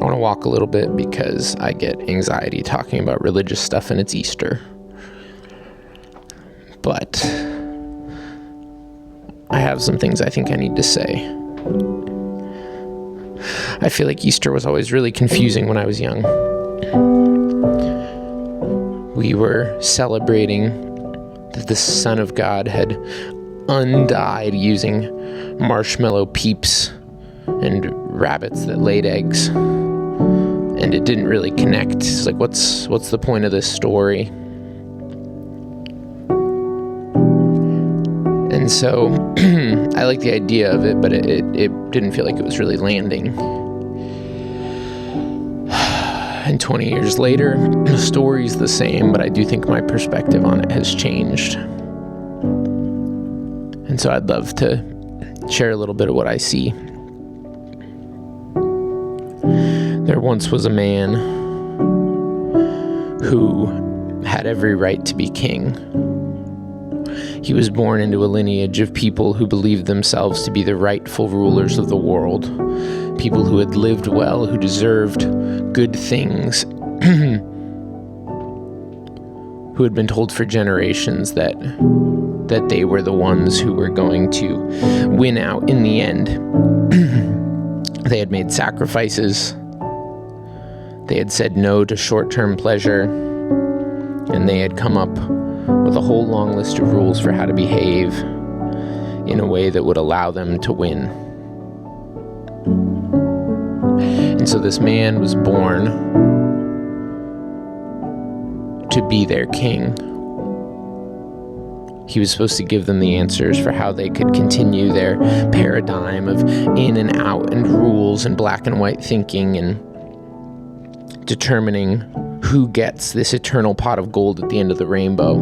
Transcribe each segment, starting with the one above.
I want to walk a little bit because I get anxiety talking about religious stuff and it's Easter. But I have some things I think I need to say. I feel like Easter was always really confusing when I was young. We were celebrating that the Son of God had undied using marshmallow peeps and rabbits that laid eggs. And it didn't really connect. It's like, what's the point of this story? And so I like the idea of it, but it didn't feel like it was really landing. And 20 years later, the story's the same, but I do think my perspective on it has changed. And so I'd love to share a little bit of what I see. There once was a man who had every right to be king. He was born into a lineage of people who believed themselves to be the rightful rulers of the world, people who had lived well, who deserved good things, who had been told for generations that they were the ones who were going to win out in the end. They had made sacrifices. They had said no to short-term pleasure, and they had come up with a whole long list of rules for how to behave in a way that would allow them to win. And so this man was born to be their king. He was supposed to give them the answers for how they could continue their paradigm of in and out and rules and black and white thinking and determining who gets this eternal pot of gold at the end of the rainbow.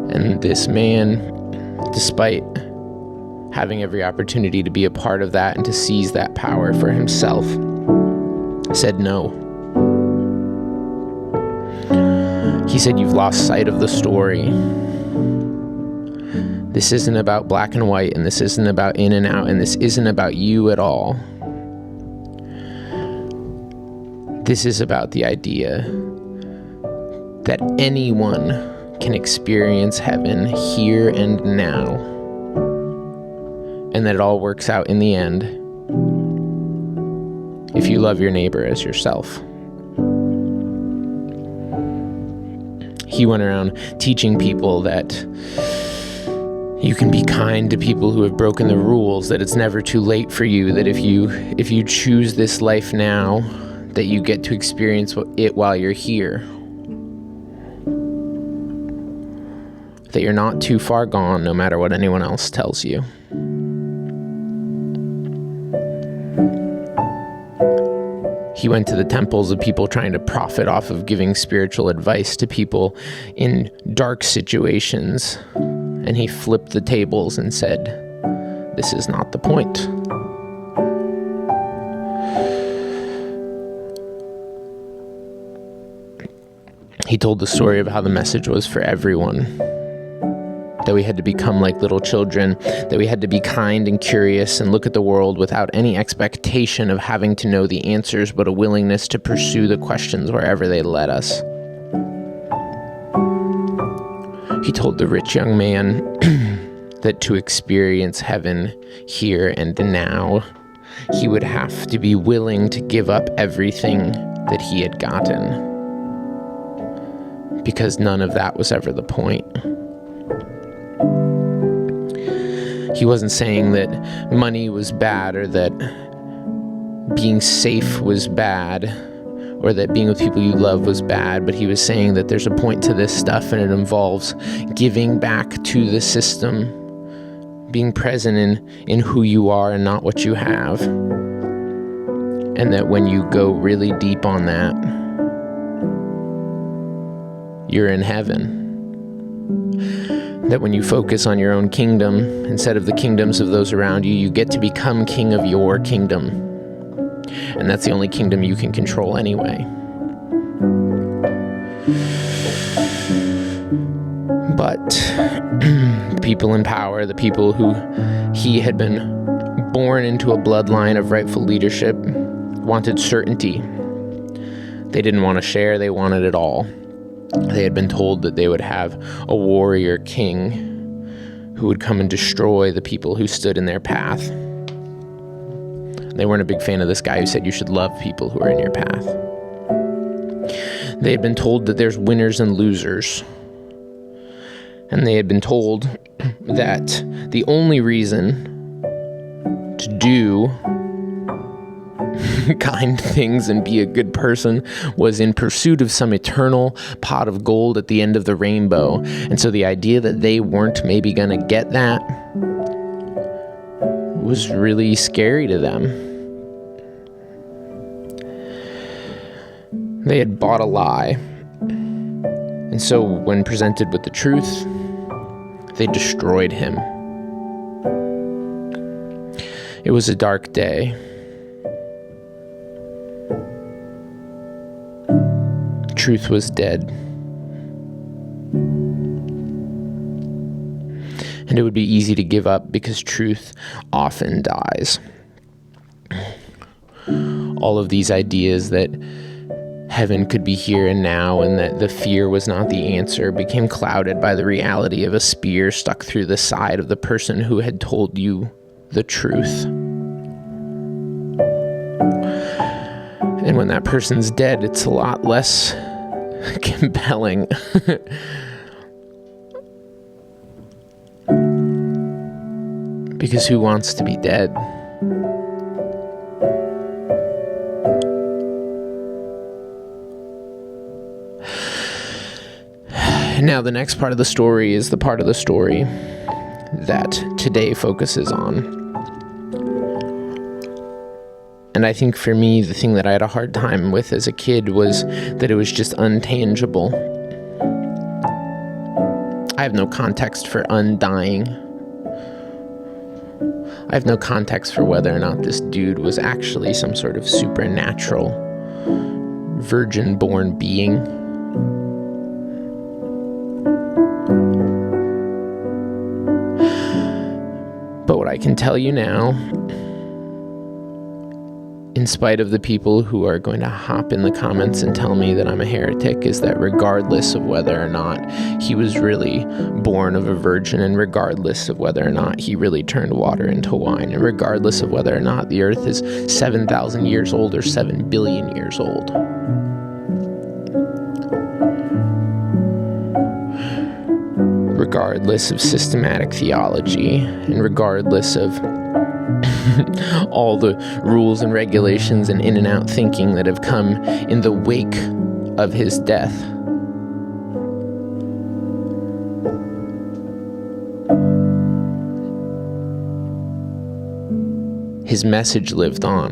And this man, despite having every opportunity to be a part of that and to seize that power for himself, said no. He said, "You've lost sight of the story. This isn't about black and white, and this isn't about in and out, and this isn't about you at all. This is about the idea that anyone can experience heaven here and now, and that it all works out in the end if you love your neighbor as yourself." He went around teaching people that you can be kind to people who have broken the rules, that it's never too late for you, that if you choose this life now, that you get to experience it while you're here. That you're not too far gone, no matter what anyone else tells you. He went to the temples of people trying to profit off of giving spiritual advice to people in dark situations, and he flipped the tables and said, "This is not the point." He told the story of how the message was for everyone. That we had to become like little children, that we had to be kind and curious and look at the world without any expectation of having to know the answers, but a willingness to pursue the questions wherever they led us. He told the rich young man that to experience heaven here and now, he would have to be willing to give up everything that he had gotten, because none of that was ever the point. He wasn't saying that money was bad, or that being safe was bad, or that being with people you love was bad, but he was saying that there's a point to this stuff, and it involves giving back to the system, being present in who you are and not what you have. And that when you go really deep on that, you're in heaven. That when you focus on your own kingdom instead of the kingdoms of those around you, you get to become king of your kingdom. And that's the only kingdom you can control anyway. But the people in power, the people who he had been born into a bloodline of rightful leadership wanted certainty. They didn't want to share, they wanted it all. They had been told that they would have a warrior king who would come and destroy the people who stood in their path. They weren't a big fan of this guy who said you should love people who are in your path. They had been told that there's winners and losers. And they had been told that the only reason to do kind things and be a good person was in pursuit of some eternal pot of gold at the end of the rainbow. And so the idea that they weren't maybe going to get that was really scary to them. They had bought a lie. And so when presented with the truth, they destroyed him. It was a dark day. Truth was dead. And it would be easy to give up because truth often dies. All of these ideas that heaven could be here and now, and that the fear was not the answer, became clouded by the reality of a spear stuck through the side of the person who had told you the truth. And when that person's dead, it's a lot less compelling. Because who wants to be dead? Now, the next part of the story is the part of the story that today focuses on. And I think for me, the thing that I had a hard time with as a kid was that it was just untangible. I have no context for undying. I have no context for whether or not this dude was actually some sort of supernatural, virgin-born being. But what I can tell you now, in spite of the people who are going to hop in the comments and tell me that I'm a heretic, is that regardless of whether or not he was really born of a virgin, and regardless of whether or not he really turned water into wine, and regardless of whether or not the earth is 7,000 years old or 7 billion years old, regardless of systematic theology, and regardless of all the rules and regulations and in and out thinking that have come in the wake of his death, his message lived on.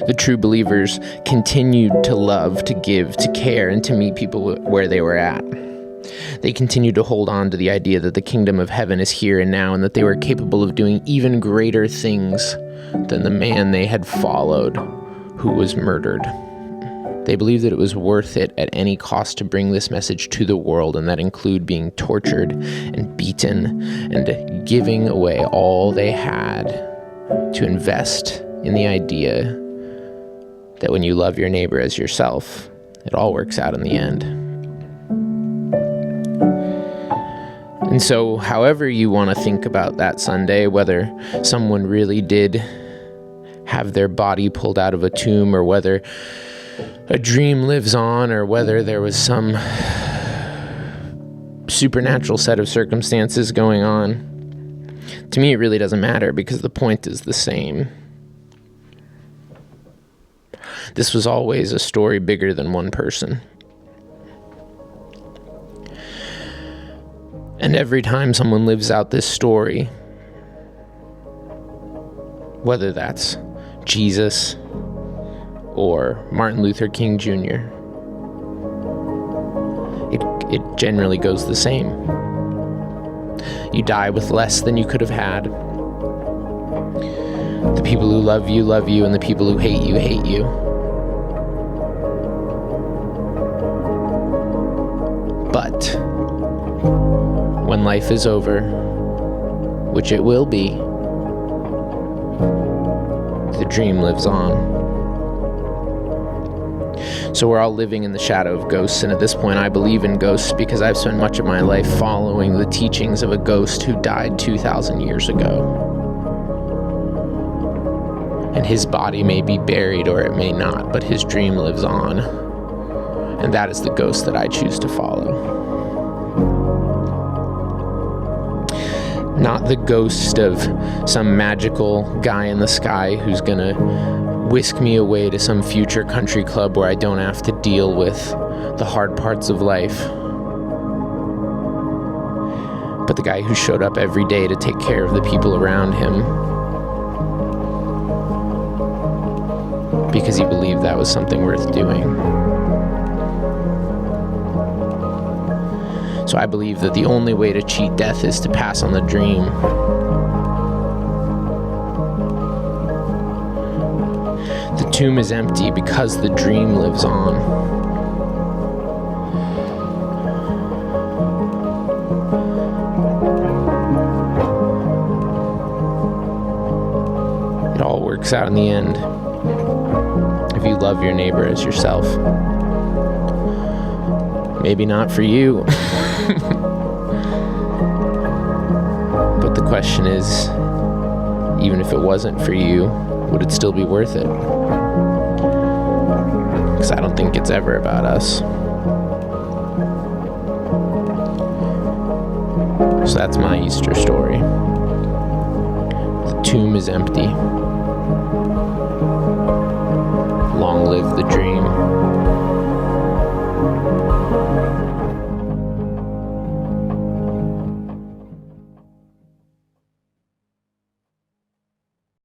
The true believers continued to love, to give, to care, and to meet people where they were at. They continued to hold on to the idea that the kingdom of heaven is here and now, and that they were capable of doing even greater things than the man they had followed who was murdered. They believed that it was worth it at any cost to bring this message to the world, and that included being tortured and beaten and giving away all they had to invest in the idea that when you love your neighbor as yourself, it all works out in the end. And so, however you want to think about that Sunday, whether someone really did have their body pulled out of a tomb, or whether a dream lives on, or whether there was some supernatural set of circumstances going on, to me it really doesn't matter, because the point is the same. This was always a story bigger than one person. And every time someone lives out this story, whether that's Jesus or Martin Luther King Jr., it generally goes the same. You die with less than you could have had. The people who love you, and the people who hate you. But when life is over, which it will be, the dream lives on. So we're all living in the shadow of ghosts, and at this point I believe in ghosts because I've spent much of my life following the teachings of a ghost who died 2,000 years ago. And his body may be buried or it may not, but his dream lives on. And that is the ghost that I choose to follow. Not the ghost of some magical guy in the sky who's gonna whisk me away to some future country club where I don't have to deal with the hard parts of life. But the guy who showed up every day to take care of the people around him because he believed that was something worth doing. So I believe that the only way to cheat death is to pass on the dream. The tomb is empty because the dream lives on. It all works out in the end if you love your neighbor as yourself. Maybe not for you. But the question is, even if it wasn't for you, would it still be worth it? Because I don't think it's ever about us. So that's my Easter story. The tomb is empty. Long live the dream.